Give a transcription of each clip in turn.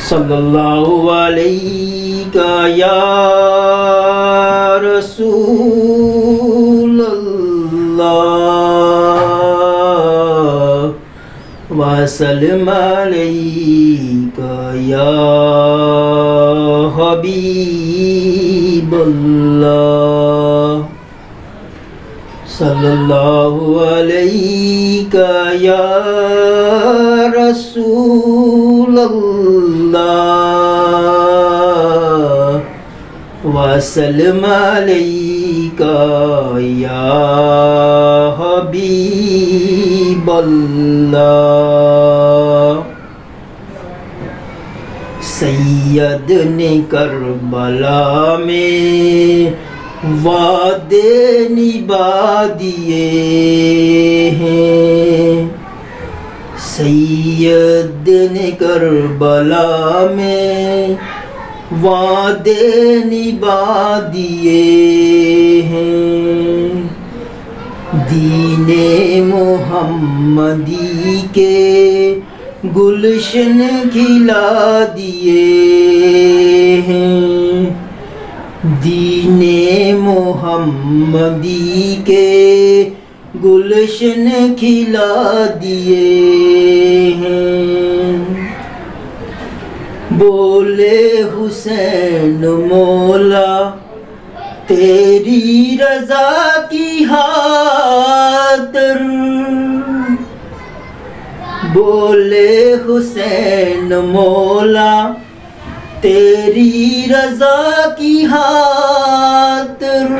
صلی اللہ علیہ یا رسول اللہ وسلم علیک یا حبیب اللہ صلی اللہ علیہ یا رسول اللہ وسلم علیک یا حبیب اللہ سید نے کربلا میں وعدے نبھا دیے ہیں سید نے کربلا میں وعدے نبھا دیے ہیں دین محمدی کے گلشن کھلا دیے ہیں دین محمدی کے گلشن کھلا دیے ہیں بولے حسین مولا تیری رضا کی خاطر بولے حسین مولا تیری رضا کی خاطر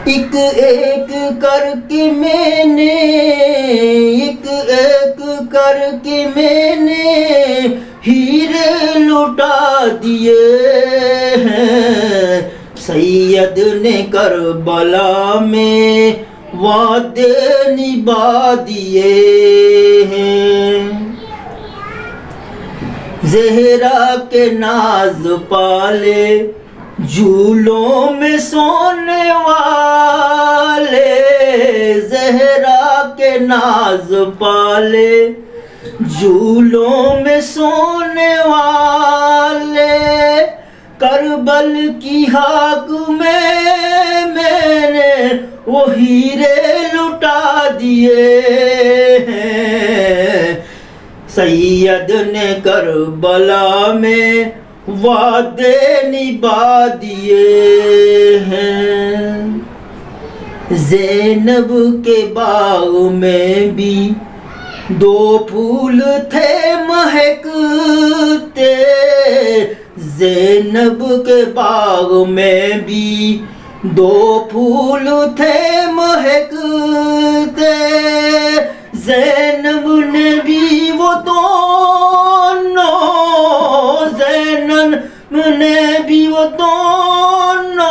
ایک ایک کر کے میں نے ایک ایک کر کے میں نے ہیرے لٹا دیے ہیں سید نے کربلا میں وعدے نبھا دیے ہیں زہرا کے ناز پالے جھولوں میں سونے والے زہرا کے ناز پالے جھولوں میں سونے والے کربل کی خاک میں نے وہ ہیرے لٹا دیے ہیں سید نے کربلا میں وعدے نبھا دیے ہیں زینب کے باغ میں بھی دو پھول تھے مہکتے زینب کے باغ میں بھی دو پھول تھے مہکتے زینب نے بھی وہ دونوں زینب نے بھی وہ دونوں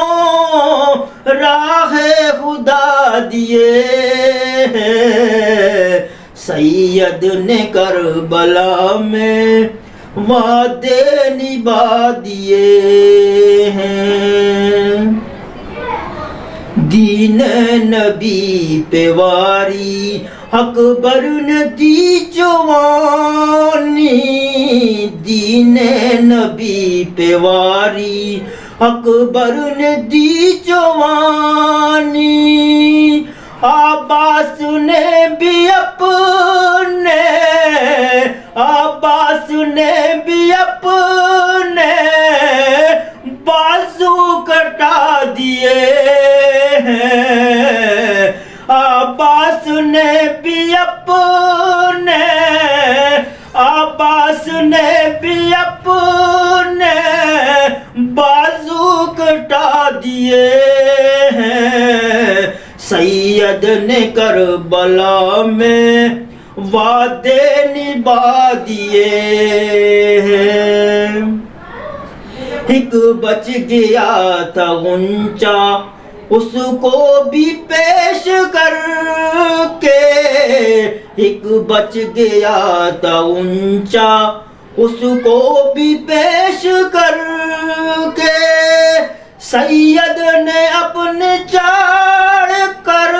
راہ خدا دیے ہیں سید نے کربلا میں وعدے نبھا دیے ہیں دین نبی پہ واری اکبر نے دی جوانی دین نبی پہ واری اکبر نے دی جوانی عباس نے بھی اپنے بازو کٹا دیے ہیں عباس نے بھی اپنے بازو کٹا دیے ہیں سید نے کربلا میں وعدے نبھا دیے ہیں ایک بچ گیا تھا غنچہ اس کو بھی پیش کر کے ایک بچ گیا تھا غنچہ اس کو بھی پیش کر کے سید نے اپنے چاڑ کر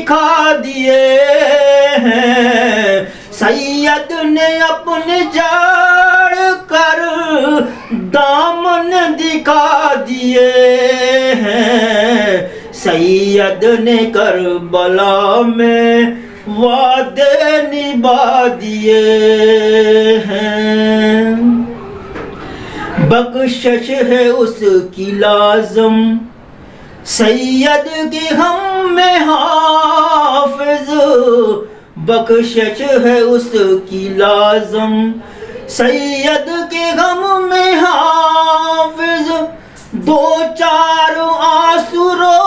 دکھا دیے ہیں، سید نے اپنے جاڑ کر دامن دکھا دیے ہیں، سید نے کربلا میں وعدے نبھا دیے ہیں۔ بخشش ہے اس کی لازم، سید کی ہم میں حافظ، بخشش ہے اس کی لازم، سید کے غم میں حافظ، دو چار آنسو رو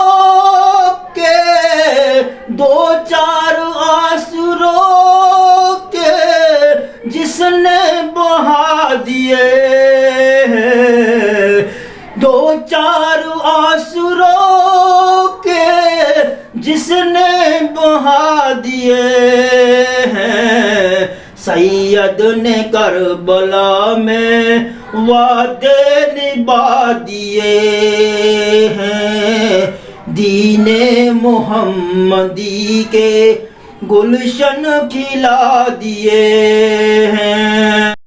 کے، دو چار آنسو رو کے جس نے بہا دیے، دو چار آنسو رو کے جس نے بہا دیے ہیں، سید نے کربلا میں وعدے نبھا دیے ہیں، دین محمدی کے گلشن کھلا دیے ہیں۔